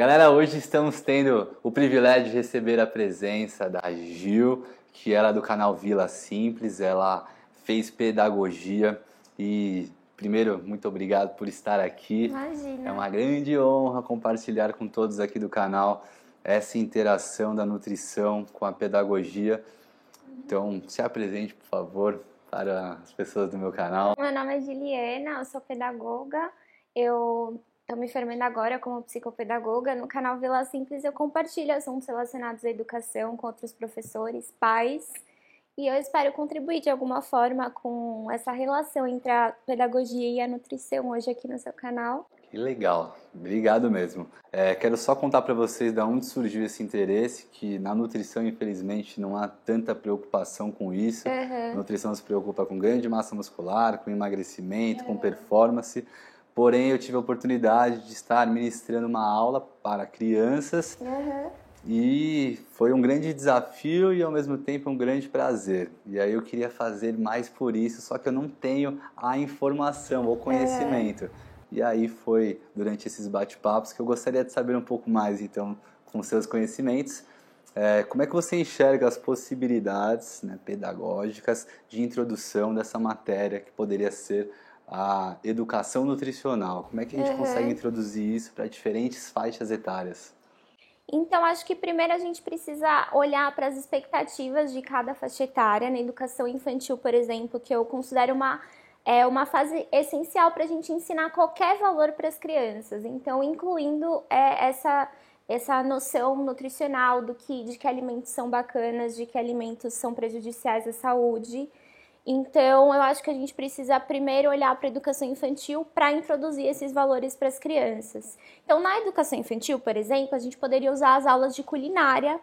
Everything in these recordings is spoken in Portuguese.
Galera, hoje estamos tendo o privilégio de receber a presença da Gil, que ela é do canal Vila Simples, ela fez pedagogia e, primeiro, muito obrigado por estar aqui. Imagina. É uma grande honra compartilhar com todos aqui do canal essa interação da nutrição com a pedagogia. Então, se apresente, por favor, para as pessoas do meu canal. Meu nome é Juliana, eu sou pedagoga. Eu estou me formando agora como psicopedagoga. No canal Vila Simples eu compartilho assuntos relacionados à educação com outros professores, pais. E eu espero contribuir de alguma forma com essa relação entre a pedagogia e a nutrição hoje aqui no seu canal. Que legal, obrigado mesmo. Quero só contar para vocês de onde surgiu esse interesse, que na nutrição, infelizmente, não há tanta preocupação com isso. A nutrição se preocupa com ganho de massa muscular, com emagrecimento, com performance. Porém, eu tive a oportunidade de estar ministrando uma aula para crianças e foi um grande desafio e, ao mesmo tempo, um grande prazer. E aí eu queria fazer mais por isso, só que eu não tenho a informação ou conhecimento. E aí foi durante esses bate-papos que eu gostaria de saber um pouco mais, então, com seus conhecimentos, como é que você enxerga as possibilidades, né, pedagógicas de introdução dessa matéria que poderia ser a educação nutricional? Como é que a gente consegue introduzir isso para diferentes faixas etárias? Então, acho que primeiro a gente precisa olhar para as expectativas de cada faixa etária. Na educação infantil, por exemplo, que eu considero uma fase essencial para a gente ensinar qualquer valor para as crianças. Então, incluindo essa noção nutricional de que alimentos são bacanas, de que alimentos são prejudiciais à saúde. Então, eu acho que a gente precisa primeiro olhar para a educação infantil para introduzir esses valores para as crianças. Então, na educação infantil, por exemplo, a gente poderia usar as aulas de culinária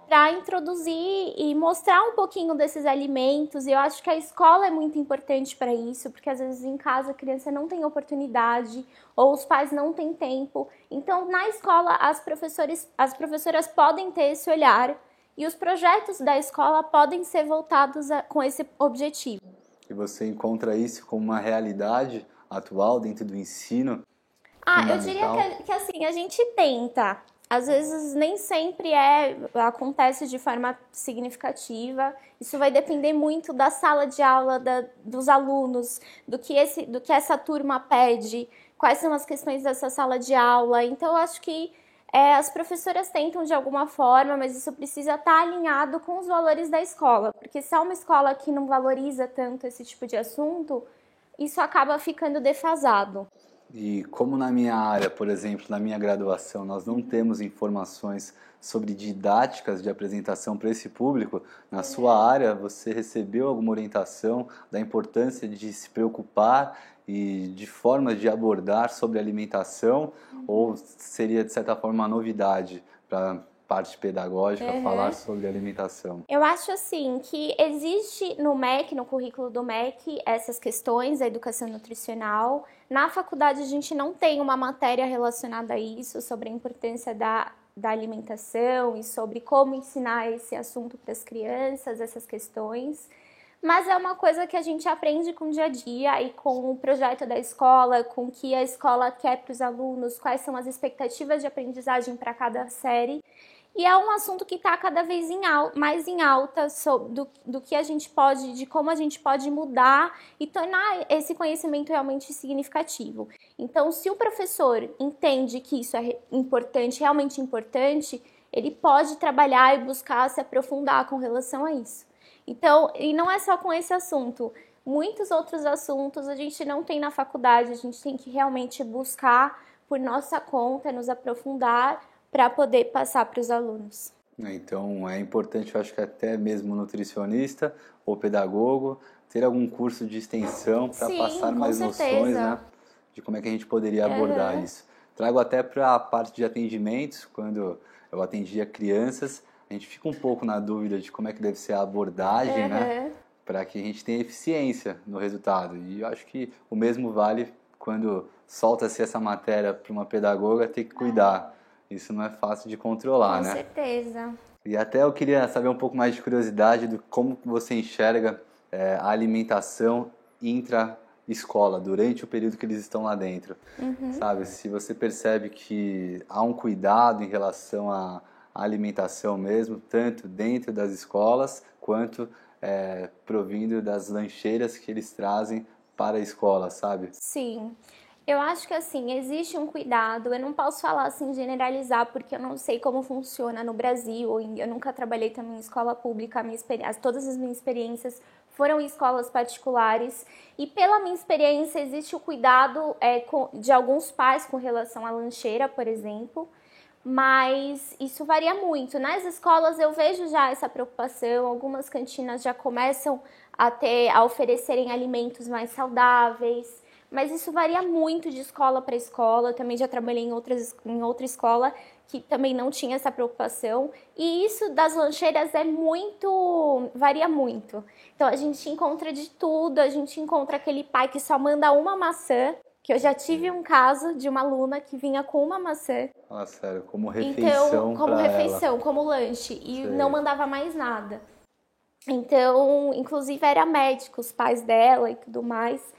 para introduzir e mostrar um pouquinho desses alimentos. E eu acho que a escola é muito importante para isso, porque às vezes em casa a criança não tem oportunidade ou os pais não têm tempo. Então, na escola, as professoras podem ter esse olhar e os projetos da escola podem ser voltados com esse objetivo. E você encontra isso como uma realidade atual dentro do ensino? Eu diria que assim, a gente tenta. Às vezes nem sempre acontece de forma significativa. Isso vai depender muito da sala de aula, dos alunos, do que essa turma pede, quais são as questões dessa sala de aula. Então, eu acho que as professoras tentam de alguma forma, mas isso precisa estar alinhado com os valores da escola. Porque se é uma escola que não valoriza tanto esse tipo de assunto, isso acaba ficando defasado. E como na minha área, por exemplo, na minha graduação, nós não temos informações sobre didáticas de apresentação para esse público, na sua área você recebeu alguma orientação da importância de se preocupar e de formas de abordar sobre alimentação, ou seria de certa forma uma novidade para parte pedagógica falar sobre alimentação? Eu acho assim que existe no MEC, no currículo do MEC, essas questões da educação nutricional. Na faculdade a gente não tem uma matéria relacionada a isso, sobre a importância da alimentação e sobre como ensinar esse assunto para as crianças, essas questões. Mas é uma coisa que a gente aprende com o dia a dia e com o projeto da escola, com o que a escola quer para os alunos, quais são as expectativas de aprendizagem para cada série. E é um assunto que está cada vez mais em alta do que a gente pode, de como a gente pode mudar e tornar esse conhecimento realmente significativo. Então, se o professor entende que isso é importante, realmente importante, ele pode trabalhar e buscar se aprofundar com relação a isso. Então, e não é só com esse assunto. Muitos outros assuntos a gente não tem na faculdade, a gente tem que realmente buscar por nossa conta, nos aprofundar para poder passar para os alunos. Então é importante, eu acho que até mesmo nutricionista ou pedagogo ter algum curso de extensão para passar mais noções, né, de como é que a gente poderia abordar isso. Trago até para a parte de atendimentos, quando eu atendia crianças, a gente fica um pouco na dúvida de como é que deve ser a abordagem, né, para que a gente tenha eficiência no resultado. E eu acho que o mesmo vale quando solta-se essa matéria para uma pedagoga ter que cuidar. Isso não é fácil de controlar, né? Com certeza. E até eu queria saber um pouco mais de curiosidade do como você enxerga a alimentação escola, durante o período que eles estão lá dentro, sabe? Se você percebe que há um cuidado em relação à alimentação mesmo, tanto dentro das escolas, quanto provindo das lancheiras que eles trazem para a escola, sabe? Sim. Eu acho que, assim, existe um cuidado. Eu não posso falar, assim, generalizar, porque eu não sei como funciona no Brasil. Eu nunca trabalhei também em escola pública. Todas as minhas experiências foram em escolas particulares. E pela minha experiência, existe o cuidado de alguns pais com relação à lancheira, por exemplo. Mas isso varia muito. Nas escolas eu vejo já essa preocupação. Algumas cantinas já começam a oferecerem alimentos mais saudáveis. Mas isso varia muito de escola para escola. Eu também já trabalhei em outra escola que também não tinha essa preocupação. E isso das lancheiras varia muito. Então a gente encontra de tudo, a gente encontra aquele pai que só manda uma maçã, que eu já tive um caso de uma aluna que vinha com uma maçã. Ah, sério, como refeição então, como refeição, ela. como lanche, e Sei. não mandava mais nada. Então, inclusive era médico, os pais dela e tudo mais.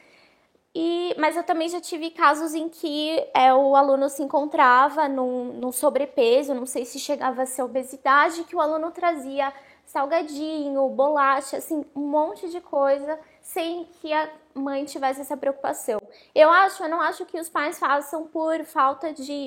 Mas eu também já tive casos em que o aluno se encontrava num sobrepeso, não sei se chegava a ser obesidade, que o aluno trazia salgadinho, bolacha, assim, um monte de coisa, sem que a mãe tivesse essa preocupação. Eu não acho que os pais façam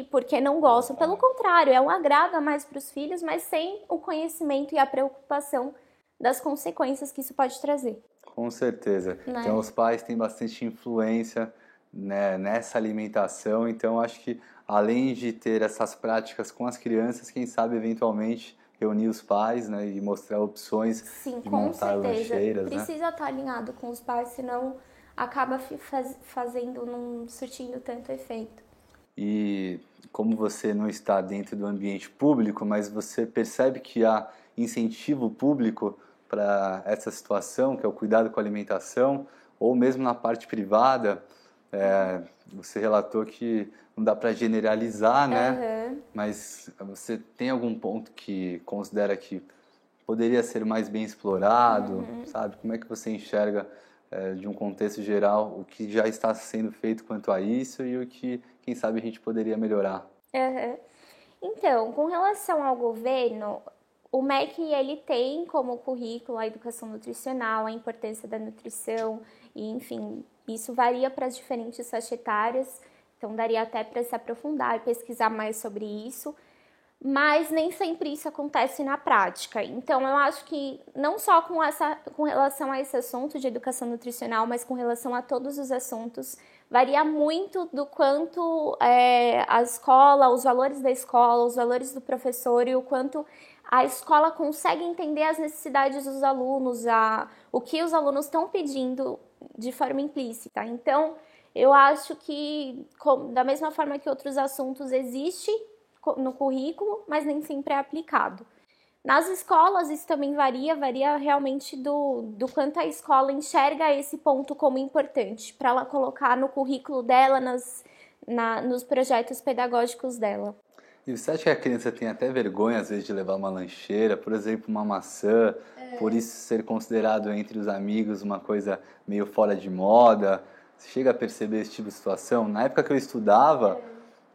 porque não gostam, pelo contrário, é um agrado a mais para os filhos, mas sem o conhecimento e a preocupação das consequências que isso pode trazer. Com certeza. Então, os pais têm bastante influência, né, nessa alimentação. Então, acho que além de ter essas práticas com as crianças, quem sabe, eventualmente, reunir os pais, né, e mostrar opções de montar lancheiras. Precisa estar alinhado com os pais, senão acaba não surtindo tanto efeito. E como você não está dentro do ambiente público, mas você percebe que há incentivo público para essa situação, que é o cuidado com a alimentação, ou mesmo na parte privada, você relatou que não dá para generalizar, né? Mas você tem algum ponto que considera que poderia ser mais bem explorado, sabe? Como é que você enxerga, de um contexto geral, o que já está sendo feito quanto a isso e o que, quem sabe, a gente poderia melhorar? Então, com relação ao governo, o MEC ele tem como currículo a educação nutricional, a importância da nutrição, e enfim, isso varia para as diferentes faixas etárias, então daria até para se aprofundar e pesquisar mais sobre isso, mas nem sempre isso acontece na prática. Então eu acho que não só com relação a esse assunto de educação nutricional, mas com relação a todos os assuntos, varia muito do quanto a escola, os valores da escola, os valores do professor e o quanto a escola consegue entender as necessidades dos alunos, o que os alunos estão pedindo de forma implícita. Então, eu acho que, da mesma forma que outros assuntos, existe no currículo, mas nem sempre é aplicado. Nas escolas, isso também varia realmente do quanto a escola enxerga esse ponto como importante, para ela colocar no currículo dela, nos projetos pedagógicos dela. E você acha que a criança tem até vergonha, às vezes, de levar uma lancheira, por exemplo, uma maçã, por isso ser considerado entre os amigos uma coisa meio fora de moda? Você chega a perceber esse tipo de situação? Na época que eu estudava,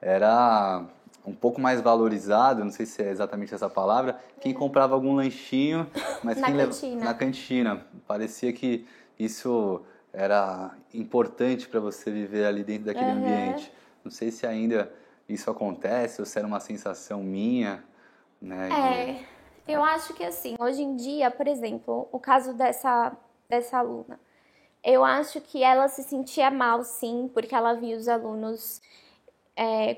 era um pouco mais valorizado, não sei se é exatamente essa palavra, quem comprava algum lanchinho, mas na cantina. Parecia que isso era importante para você viver ali dentro daquele ambiente. Não sei se ainda isso acontece ou se era uma sensação minha, né? Eu acho que assim, hoje em dia, por exemplo, o caso dessa aluna, eu acho que ela se sentia mal, sim, porque ela via os alunos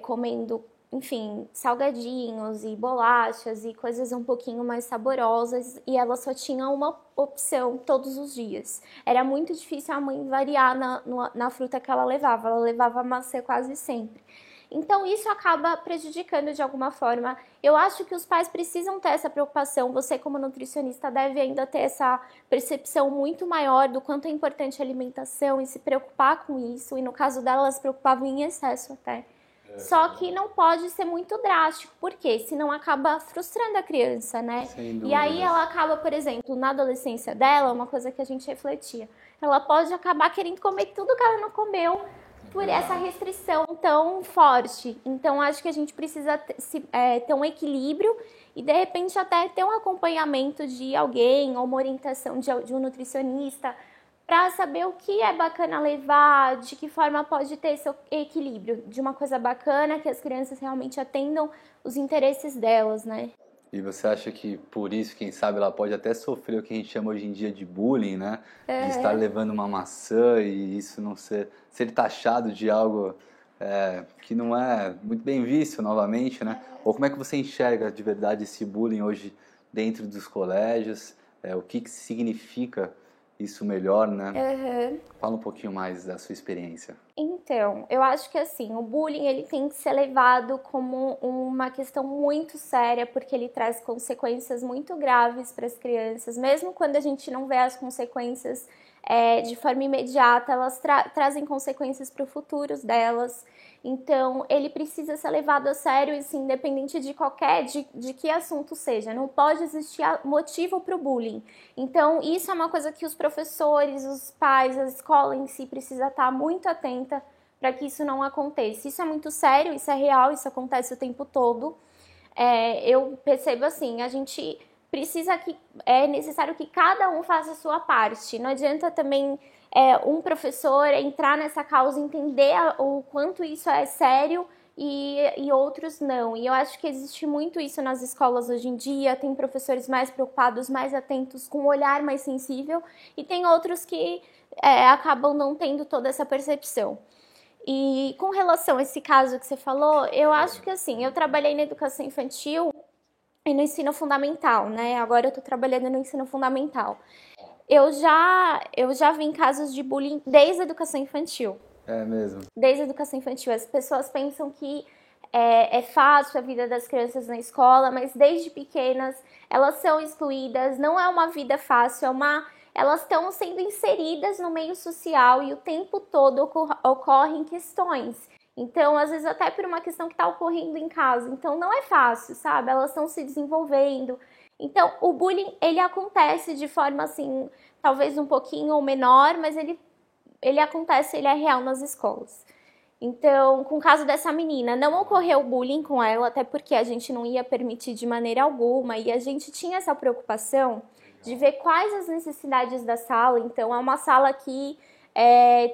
comendo, enfim, salgadinhos e bolachas e coisas um pouquinho mais saborosas, e ela só tinha uma opção todos os dias. Era muito difícil a mãe variar na fruta que ela levava maçã quase sempre. Então, isso acaba prejudicando de alguma forma. Eu acho que os pais precisam ter essa preocupação. Você, como nutricionista, deve ainda ter essa percepção muito maior do quanto é importante a alimentação e se preocupar com isso. E no caso dela, ela se preocupava em excesso até. Só que não pode ser muito drástico, porque senão acaba frustrando a criança, né? E aí ela acaba, por exemplo, na adolescência dela, uma coisa que a gente refletia, ela pode acabar querendo comer tudo que ela não comeu por essa restrição tão forte. Então, acho que a gente precisa ter um equilíbrio e, de repente, até ter um acompanhamento de alguém ou uma orientação de um nutricionista para saber o que é bacana levar, de que forma pode ter esse equilíbrio de uma coisa bacana, que as crianças realmente atendam os interesses delas, né? E você acha que por isso, quem sabe, ela pode até sofrer o que a gente chama hoje em dia de bullying, né? De estar levando uma maçã e isso não ser taxado de algo que não é muito bem visto novamente, né? Ou como é que você enxerga de verdade esse bullying hoje dentro dos colégios? O que significa isso melhor, né? Fala um pouquinho mais da sua experiência. Então, eu acho que assim, o bullying ele tem que ser levado como uma questão muito séria, porque ele traz consequências muito graves para as crianças, mesmo quando a gente não vê as consequências de forma imediata, elas trazem consequências para o futuro delas. Então, ele precisa ser levado a sério, assim, independente de que assunto seja. Não pode existir motivo para o bullying. Então, isso é uma coisa que os professores, os pais, a escola em si precisa estar muito atenta para que isso não aconteça. Isso é muito sério, isso é real, isso acontece o tempo todo. Eu percebo assim, a gente precisa é necessário que cada um faça a sua parte. Não adianta também um professor entrar nessa causa, entender o quanto isso é sério e outros não. E eu acho que existe muito isso nas escolas hoje em dia. Tem professores mais preocupados, mais atentos, com um olhar mais sensível, e tem outros que acabam não tendo toda essa percepção. E com relação a esse caso que você falou, eu acho que assim, eu trabalhei na educação infantil e no ensino fundamental, né? Agora eu tô trabalhando no ensino fundamental. Eu já vi casos de bullying desde a educação infantil. É mesmo? Desde a educação infantil. As pessoas pensam que é fácil a vida das crianças na escola, mas desde pequenas elas são excluídas, não é uma vida fácil, elas estão sendo inseridas no meio social e o tempo todo ocorrem questões. Então, às vezes até por uma questão que está ocorrendo em casa. Então, não é fácil, sabe? Elas estão se desenvolvendo. Então, o bullying, ele acontece de forma, assim, talvez um pouquinho menor, mas ele acontece, ele é real nas escolas. Então, com o caso dessa menina, não ocorreu bullying com ela, até porque a gente não ia permitir de maneira alguma, e a gente tinha essa preocupação de ver quais as necessidades da sala. Então, é uma sala que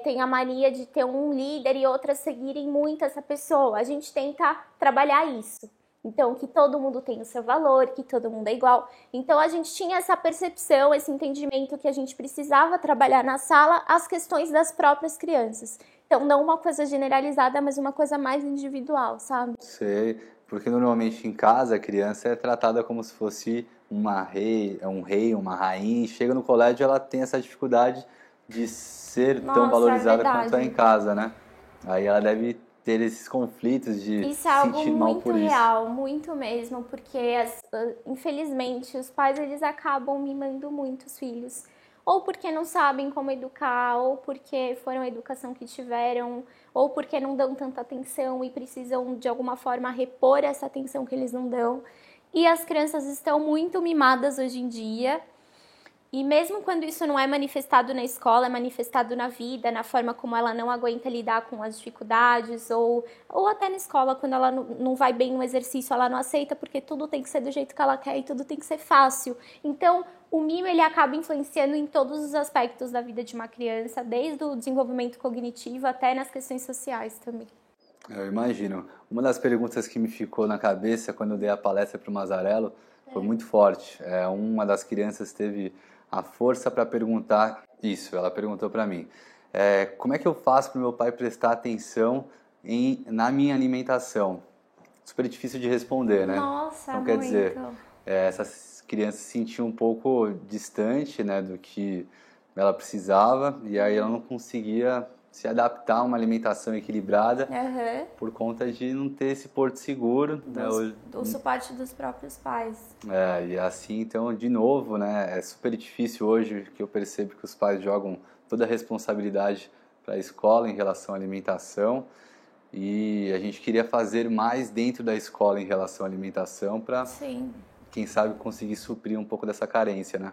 tem a mania de ter um líder e outras seguirem muito essa pessoa. A gente tenta trabalhar isso. Então, que todo mundo tem o seu valor, que todo mundo é igual. Então, a gente tinha essa percepção, esse entendimento que a gente precisava trabalhar na sala as questões das próprias crianças. Então, não uma coisa generalizada, mas uma coisa mais individual, sabe? Sei, porque normalmente em casa a criança é tratada como se fosse um rei, uma rainha, e chega no colégio ela tem essa dificuldade de ser tão valorizada quanto é em casa, né? Aí ela deve ter esses conflitos de isso é sentir mal por isso. Isso é algo muito real, muito mesmo, porque infelizmente os pais eles acabam mimando muito os filhos, ou porque não sabem como educar, ou porque foram a educação que tiveram, ou porque não dão tanta atenção e precisam de alguma forma repor essa atenção que eles não dão. E as crianças estão muito mimadas hoje em dia. E mesmo quando isso não é manifestado na escola, é manifestado na vida, na forma como ela não aguenta lidar com as dificuldades, ou até na escola, quando ela não vai bem no exercício, ela não aceita porque tudo tem que ser do jeito que ela quer e tudo tem que ser fácil. Então, o mimo ele acaba influenciando em todos os aspectos da vida de uma criança, desde o desenvolvimento cognitivo até nas questões sociais também. Eu imagino. Uma das perguntas que me ficou na cabeça quando eu dei a palestra para o Mazzarello foi muito forte. Uma das crianças teve a força para perguntar isso. Ela perguntou para mim, como é que eu faço para o meu pai prestar atenção na minha alimentação? Super difícil de responder, né? Nossa, então, quer dizer, essas crianças se sentiam um pouco distante, né, do que ela precisava, e aí ela não conseguia se adaptar a uma alimentação equilibrada por conta de não ter esse porto seguro. O suporte dos próprios pais. E assim, então, de novo, né, é super difícil hoje que eu percebo que os pais jogam toda a responsabilidade para a escola em relação à alimentação. e a gente queria fazer mais dentro da escola em relação à alimentação para, quem sabe, conseguir suprir um pouco dessa carência, né?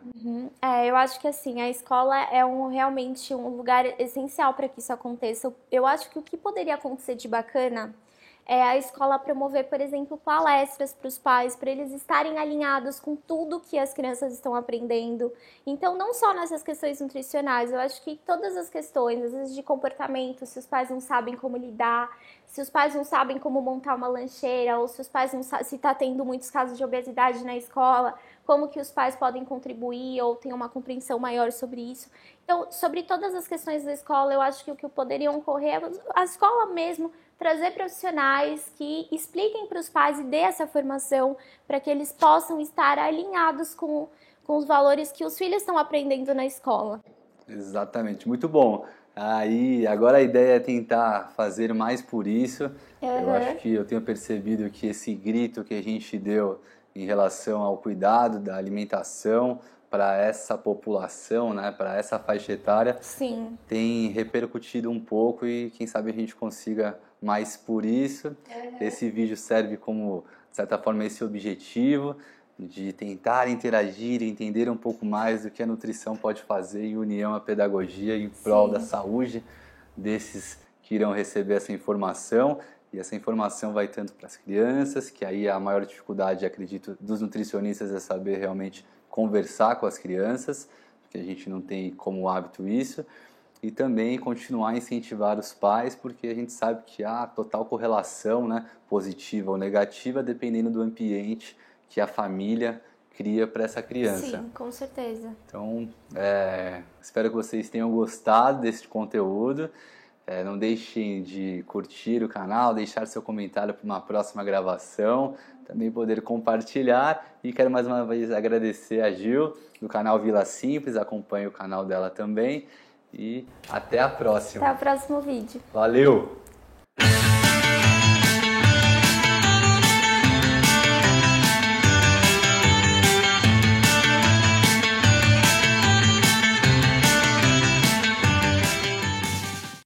Eu acho que assim, a escola é realmente um lugar essencial para que isso aconteça. Eu acho que o que poderia acontecer de bacana é a escola promover, por exemplo, palestras para os pais, para eles estarem alinhados com tudo que as crianças estão aprendendo. Então, não só nessas questões nutricionais, eu acho que todas as questões, às vezes de comportamento, se os pais não sabem como lidar, se os pais não sabem como montar uma lancheira, ou se os pais não sabem, se está tendo muitos casos de obesidade na escola, como que os pais podem contribuir ou ter uma compreensão maior sobre isso. Então, sobre todas as questões da escola, eu acho que o que poderiam ocorrer é a escola mesmo trazer profissionais que expliquem para os pais e dê essa formação para que eles possam estar alinhados com os valores que os filhos estão aprendendo na escola. Exatamente, muito bom. Aí, agora a ideia é tentar fazer mais por isso. Eu acho que eu tenho percebido que esse grito que a gente deu em relação ao cuidado da alimentação para essa população, né, para essa faixa etária, tem repercutido um pouco e quem sabe a gente consiga mais por isso. Esse vídeo serve como, de certa forma, esse objetivo de tentar interagir, entender um pouco mais do que a nutrição pode fazer em união à pedagogia em prol da saúde desses que irão receber essa informação. E essa informação vai tanto para as crianças, que aí a maior dificuldade, acredito, dos nutricionistas é saber realmente conversar com as crianças, porque a gente não tem como hábito isso, e também continuar a incentivar os pais, porque a gente sabe que há total correlação, né, positiva ou negativa, dependendo do ambiente que a família cria para essa criança. Sim, com certeza. Então, espero que vocês tenham gostado desse conteúdo. Não deixem de curtir o canal, deixar seu comentário para uma próxima gravação, também poder compartilhar. E quero mais uma vez agradecer a Gil, do canal Vila Simples, acompanhe o canal dela também. E até a próxima. Até o próximo vídeo. Valeu!